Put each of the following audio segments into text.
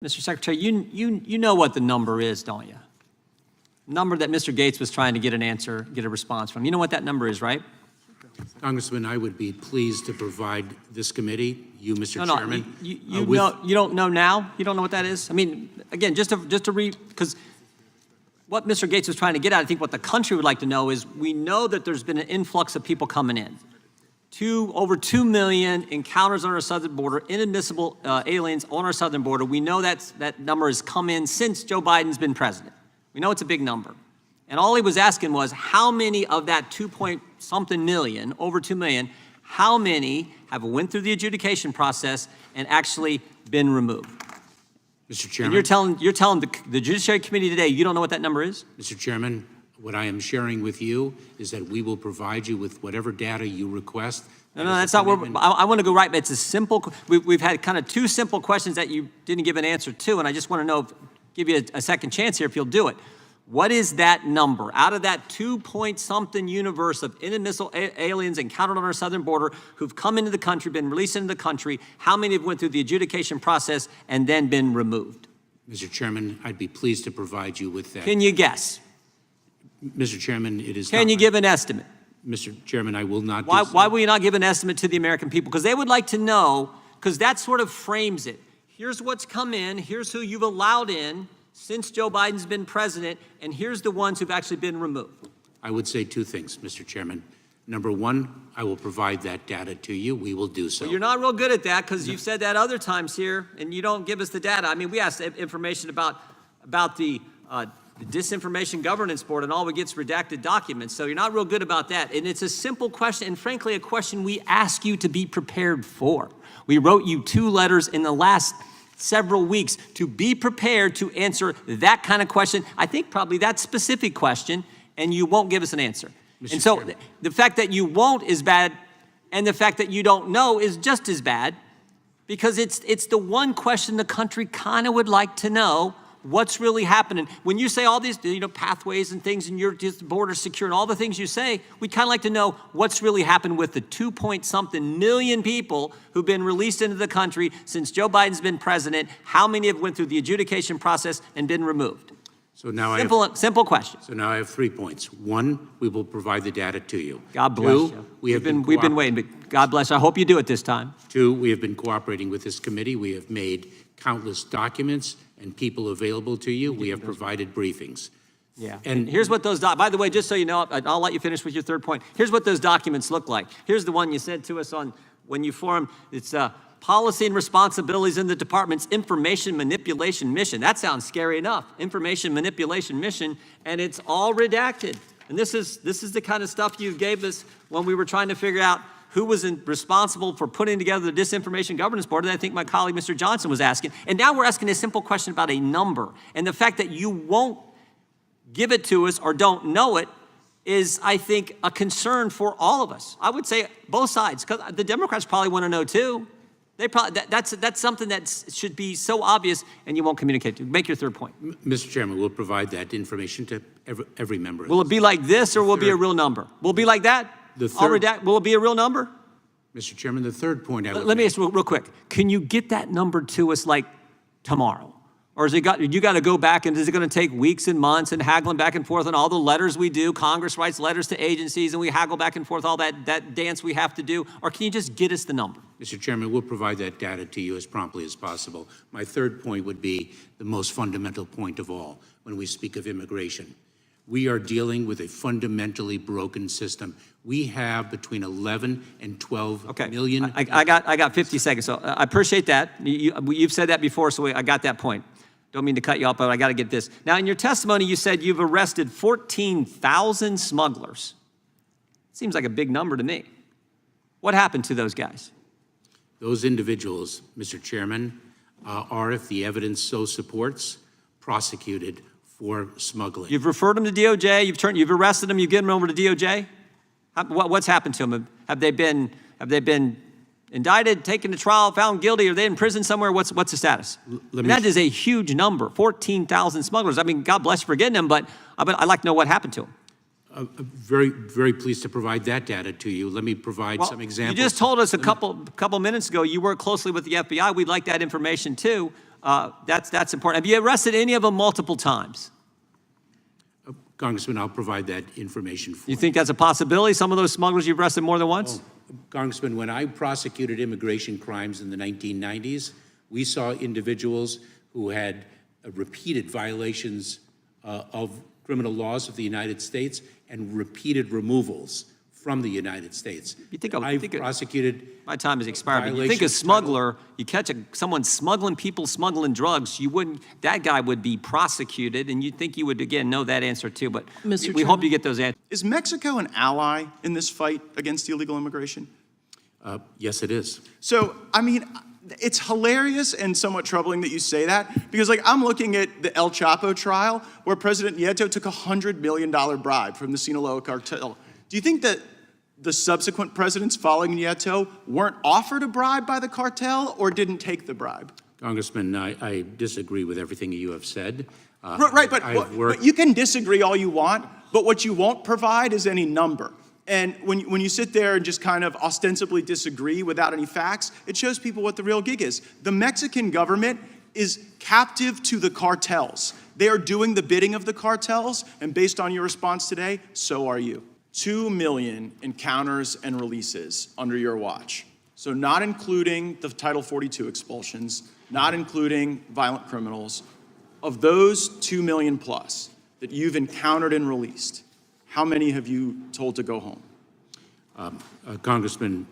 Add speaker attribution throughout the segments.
Speaker 1: Mr. Secretary, you know what the number is, don't you? Number that Mr. Gates was trying to get a response from. You know what that number is, right?
Speaker 2: Congressman, I would be pleased to provide this committee, you, Mr.
Speaker 1: No,
Speaker 2: Chairman.
Speaker 1: you don't know now? You don't know what that is? I mean, again, just to read, because what Mr. Gates was trying to get at, I think what the country would like to know is, we know that there's been an influx of people coming in. Over 2 million encounters on our southern border, inadmissible aliens on our southern border. We know that number has come in since Joe Biden's been president. We know it's a big number. And all he was asking was, how many of that 2-point-something million, over 2 million, how many have went through the adjudication process and actually been removed?
Speaker 2: Mr. Chairman.
Speaker 1: And you're telling the Judiciary Committee today you don't know what that number is?
Speaker 2: Mr. Chairman, what I am sharing with you is that we will provide you with whatever data you request.
Speaker 1: No, that's not where I want to go right. But it's a simple. We've had kind of two simple questions that you didn't give an answer to, and I just want to know, give you a second chance here if you'll do it. What is that number out of that 2-point-something universe of inadmissible aliens encountered on our southern border who've come into the country, been released into the country? How many have went through the adjudication process and then been removed?
Speaker 2: Mr. Chairman, I'd be pleased to provide you with that.
Speaker 1: Can you guess?
Speaker 2: Mr. Chairman, it is.
Speaker 1: Can you give an estimate?
Speaker 2: Mr. Chairman, I will not.
Speaker 1: Why will you not give an estimate to the American people? Because they would like to know, because that sort of frames it. Here's what's come in, here's who you've allowed in since Joe Biden's been president, and here's the ones who've actually been removed.
Speaker 2: I would say two things, Mr. Chairman. Number one, I will provide that data to you. We will do so.
Speaker 1: Well, you're not real good at that, because you've said that other times here, and you don't give us the data. I mean, we asked information about the Disinformation Governance Board, and all we get is redacted documents. So you're not real good about that. And it's a simple question, and frankly, a question we ask you to be prepared for. We wrote you 2 letters in the last several weeks to be prepared to answer that kind of question. I think probably that specific question, and you won't give us an answer. And so the fact that you won't is bad, and the fact that you don't know is just as bad, because it's the one question the country kind of would like to know. What's really happening? When you say all these, pathways and things, and your border secure, and all the things you say, we kind of like to know what's really happened with the 2-point-something million people who've been released into the country since Joe Biden's been president. How many have went through the adjudication process and been removed?
Speaker 2: So now
Speaker 1: simple question.
Speaker 2: So now I have 3 points. 1, we will provide the data to you.
Speaker 1: God bless you. We've been waiting, but God bless you. I hope you do it this time.
Speaker 2: 2, we have been cooperating with this committee. We have made countless documents and people available to you. We have provided briefings.
Speaker 1: Yeah, and here's what those, by the way, just so you know, I'll let you finish with your third point. Here's what those documents look like. Here's the one you sent to us on when you formed, it's policy and responsibilities in the department's information manipulation mission. That sounds scary enough, information manipulation mission, and it's all redacted. And this is the kind of stuff you gave us when we were trying to figure out who was responsible for putting together the Disinformation Governance Board, that I think my colleague, Mr. Johnson, was asking. And now we're asking a simple question about a number. And the fact that you won't give it to us or don't know it is, I think, a concern for all of us. I would say both sides, because the Democrats probably want to know too. They probably, that's something that should be so obvious, and you won't communicate to. Make your third point.
Speaker 2: Mr. Chairman, we'll provide that information to every member.
Speaker 1: Will it be like this, or will it be a real number? Will it be like that? Will it be a real number?
Speaker 2: Mr. Chairman, the third point I would
Speaker 1: Let me ask you real quick. Can you get that number to us like tomorrow? Or is you got to go back, and is it going to take weeks and months and haggling back and forth on all the letters we do? Congress writes letters to agencies and we haggle back and forth, all that dance we have to do. Or can you just get us the number?
Speaker 2: Mr. Chairman, we'll provide that data to you as promptly as possible. My third point would be the most fundamental point of all when we speak of immigration. We are dealing with a fundamentally broken system. We have between 11 and 12 million.
Speaker 1: I got 50 seconds, so I appreciate that. You've said that before, so I got that point. Don't mean to cut you off, but I got to get this. Now, in your testimony, you said you've arrested 14,000 smugglers. Seems like a big number to me. What happened to those guys?
Speaker 2: Those individuals, Mr. Chairman, are, if the evidence so supports, prosecuted for smuggling.
Speaker 1: You've referred them to DOJ. You've arrested them. You've given them over to DOJ. What's happened to them? Have they been indicted, taken to trial, found guilty? Are they in prison somewhere? What's the status? That is a huge number. 14,000 smugglers. I mean, God bless you for getting them, but I'd like to know what happened to them.
Speaker 2: Very, very pleased to provide that data to you. Let me provide some examples.
Speaker 1: You just told us a couple minutes ago you work closely with the FBI. We'd like that information too. That's important. Have you arrested any of them multiple times?
Speaker 2: Congressman, I'll provide that information for
Speaker 1: You think that's a possibility? Some of those smugglers you've arrested more than once?
Speaker 2: Congressman, when I prosecuted immigration crimes in the 1990s, we saw individuals who had repeated violations of criminal laws of the United States and repeated removals from the United States. I've prosecuted.
Speaker 1: My time has expired. But you think a smuggler, you catch someone smuggling people, smuggling drugs, that guy would be prosecuted, and you'd think you would, again, know that answer too, but we hope you get those answers.
Speaker 3: Is Mexico an ally in this fight against illegal immigration?
Speaker 2: Yes, it is.
Speaker 3: So, I mean, it's hilarious and somewhat troubling that you say that, because like I'm looking at the El Chapo trial where President Nieto took a $100 million bribe from the Sinaloa cartel. Do you think that the subsequent presidents following Nieto weren't offered a bribe by the cartel or didn't take the bribe?
Speaker 2: Congressman, I disagree with everything you have said.
Speaker 3: Right, but you can disagree all you want, but what you won't provide is any number. And when you sit there and just kind of ostensibly disagree without any facts, it shows people what the real gig is. The Mexican government is captive to the cartels. They are doing the bidding of the cartels, and based on your response today, so are you. 2 million encounters and releases under your watch. So not including the Title 42 expulsions, not including violent criminals. Of those 2 million plus that you've encountered and released, how many have you told to go home?
Speaker 2: Congressman,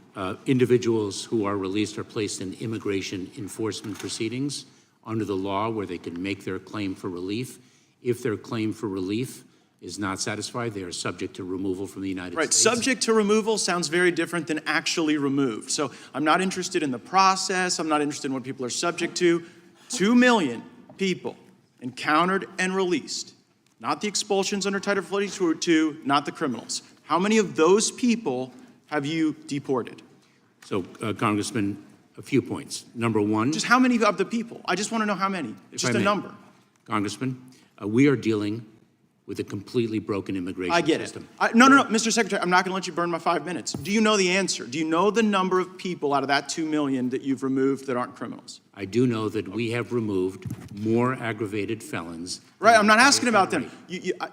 Speaker 2: individuals who are released are placed in immigration enforcement proceedings under the law where they can make their claim for relief. If their claim for relief is not satisfied, they are subject to removal from the United States.
Speaker 3: Right, subject to removal sounds very different than actually removed. So I'm not interested in the process. I'm not interested in what people are subject to. 2 million people encountered and released. Not the expulsions under Title 42, not the criminals. How many of those people have you deported?
Speaker 2: So, Congressman, a few points. Number one.
Speaker 3: Just how many of the people? I just want to know how many. Just a number.
Speaker 2: Congressman, we are dealing with a completely broken immigration system.
Speaker 3: I get it. No, Mr. Secretary, I'm not going to let you burn my 5 minutes. Do you know the answer? Do you know the number of people out of that 2 million that you've removed that aren't criminals?
Speaker 2: I do know that we have removed more aggravated felons.
Speaker 3: Right, I'm not asking about them.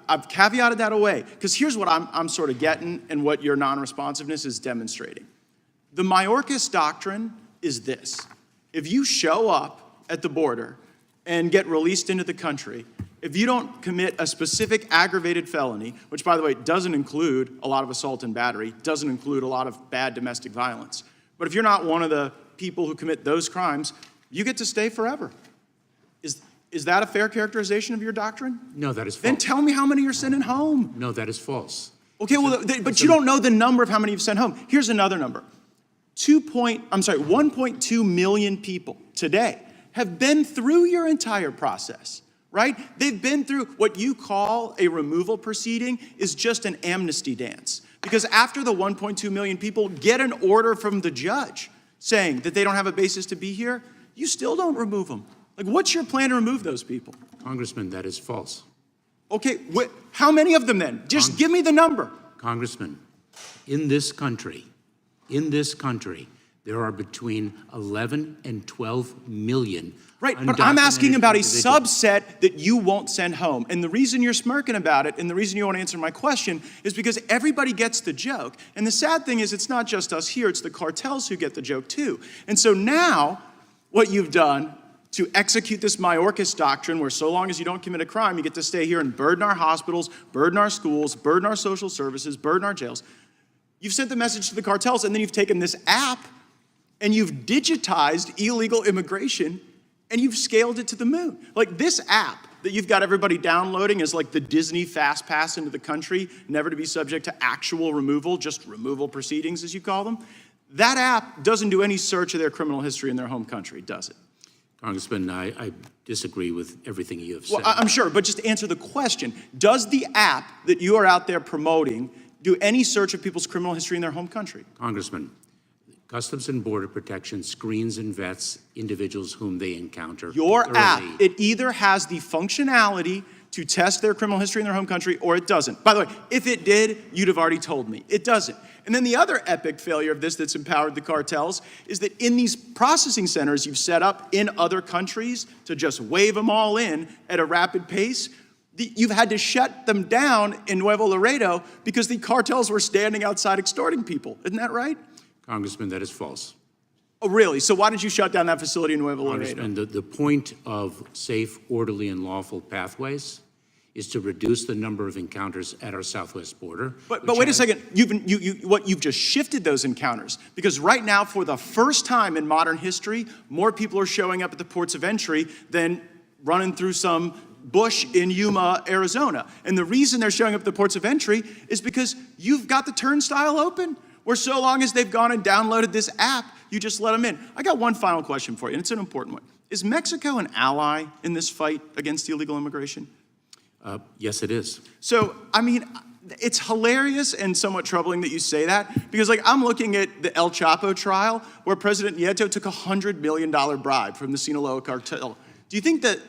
Speaker 3: I've caveated that away, because here's what I'm sort of getting and what your non-responsiveness is demonstrating. The Mayorkas doctrine is this. If you show up at the border and get released into the country, if you don't commit a specific aggravated felony, which, by the way, doesn't include a lot of assault and battery, doesn't include a lot of bad domestic violence, but if you're not one of the people who commit those crimes, you get to stay forever. Is that a fair characterization of your doctrine?
Speaker 2: No, that is false.
Speaker 3: Then tell me how many you're sending home.
Speaker 2: No, that is false.
Speaker 3: Okay, but you don't know the number of how many you've sent home. Here's another number. 1.2 million people today have been through your entire process, right? They've been through what you call a removal proceeding is just an amnesty dance. Because after the 1.2 million people get an order from the judge saying that they don't have a basis to be here, you still don't remove them. Like, what's your plan to remove those people?
Speaker 2: Congressman, that is false.
Speaker 3: Okay, how many of them then? Just give me the number.
Speaker 2: Congressman, in this country, there are between 11 and 12 million.
Speaker 3: Right, but I'm asking about a
Speaker 2: individuals.
Speaker 3: subset that you won't send home. And the reason you're smirking about it and the reason you won't answer my question is because everybody gets the joke. And the sad thing is it's not just us here, it's the cartels who get the joke too. And so now what you've done to execute this Mayorkas doctrine where so long as you don't commit a crime, you get to stay here and burden our hospitals, burden our schools, burden our social services, burden our jails. You've sent the message to the cartels, and then you've taken this app and you've digitized illegal immigration and you've scaled it to the moon. Like this app that you've got everybody downloading is like the Disney Fast Pass into the country, never to be subject to actual removal, just removal proceedings as you call them. That app doesn't do any search of their criminal history in their home country, does it?
Speaker 2: Congressman, I disagree with everything you have said.
Speaker 3: Well, I'm sure, but just answer the question. Does the app that you are out there promoting do any search of people's criminal history in their home country?
Speaker 2: Congressman, Customs and Border Protection screens and vets individuals whom they encounter.
Speaker 3: Your
Speaker 2: thoroughly.
Speaker 3: app, it either has the functionality to test their criminal history in their home country, or it doesn't. By the way, if it did, you'd have already told me. It doesn't. And then the other epic failure of this that's empowered the cartels is that in these processing centers you've set up in other countries to just wave them all in at a rapid pace, you've had to shut them down in Nuevo Laredo because the cartels were standing outside extorting people. Isn't that right?
Speaker 2: Congressman, that is false.
Speaker 3: Oh, really? So why did you shut down that facility in Nuevo Laredo?
Speaker 2: Congressman, the point of safe, orderly, and lawful pathways is to reduce the number of encounters at our southwest border.
Speaker 3: But wait a second, you've just shifted those encounters, because right now, for the first time in modern history, more people are showing up at the ports of entry than running through some bush in Yuma, Arizona. And the reason they're showing up at the ports of entry is because you've got the turnstile open, where so long as they've gone and downloaded this app, you just let them in. I got one final question for you, and it's an important one. Is Mexico an ally in this fight against illegal immigration?
Speaker 2: Yes, it is.
Speaker 3: So, I mean, it's hilarious and somewhat troubling that you say that, because like I'm looking at the El Chapo trial where President Nieto took a $100 million bribe from the Sinaloa cartel. Do you think that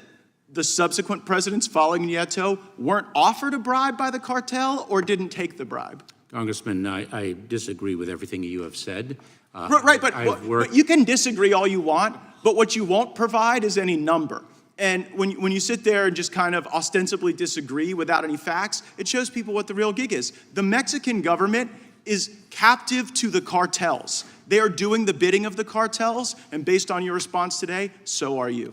Speaker 3: the subsequent presidents following Nieto weren't offered a bribe by the cartel or didn't take the bribe?
Speaker 2: Congressman, I disagree with everything you have said.
Speaker 3: Right, but you can disagree all you want, but what you won't provide is any number. And when you sit there and just kind of ostensibly disagree without any facts, it shows people what the real gig is. The Mexican government is captive to the cartels. They are doing the bidding of the cartels, and based on your response today, so are you.